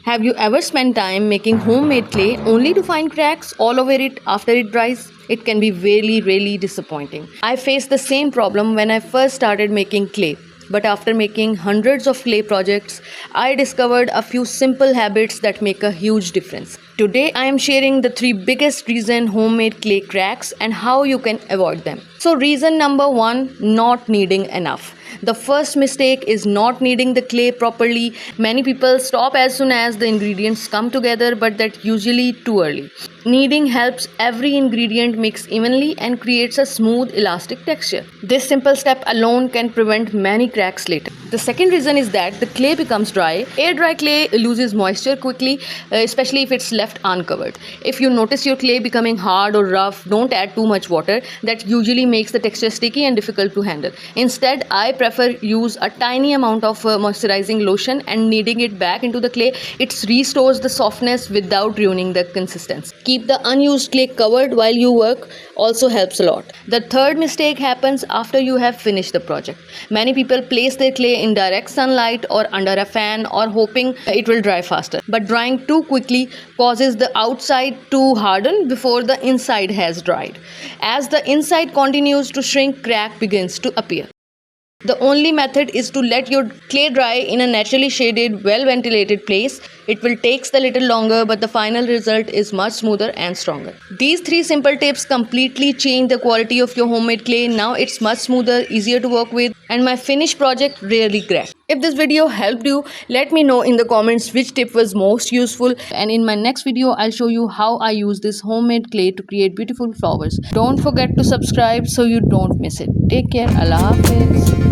Have you ever spent time making homemade clay only to find cracks all over it after it dries? It can be really disappointing. I faced the same problem when I first started making clay. But after making hundreds of clay projects, I discovered a few simple habits that make a huge difference. Today, I am sharing the 3 biggest reasons homemade clay cracks and how you can avoid them. So, reason number 1, not kneading enough. The first mistake is not kneading the clay properly. Many people stop as soon as the ingredients come together, but that's usually too early. Kneading helps every ingredient mix evenly and creates a smooth, elastic texture. This simple step alone can prevent many cracks later. The second reason is that the clay becomes dry. Air dry clay loses moisture quickly, especially if it's left uncovered. If you notice your clay becoming hard or rough, don't add too much water. That usually makes the texture sticky and difficult to handle. Instead, I prefer use a tiny amount of moisturizing lotion and kneading it back into the clay. It restores the softness without ruining the consistency. Keep the unused clay covered while you work also helps a lot. The third mistake happens after you have finished the project. Many people place their clay in direct sunlight or under a fan or hoping it will dry faster. But drying too quickly causes the outside to harden before the inside has dried. As the inside continues to shrink, crack begins to appear. The only method is to let your clay dry in a naturally shaded, well-ventilated place. It will take a little longer, but the final result is much smoother and stronger. These 3 simple tips completely change the quality of your homemade clay. Now it's much smoother, easier to work with, and my finished project rarely cracks. If this video helped you, let me know in the comments which tip was most useful. And in my next video, I'll show you how I use this homemade clay to create beautiful flowers. Don't forget to subscribe so you don't miss it. Take care. Allah Hafiz.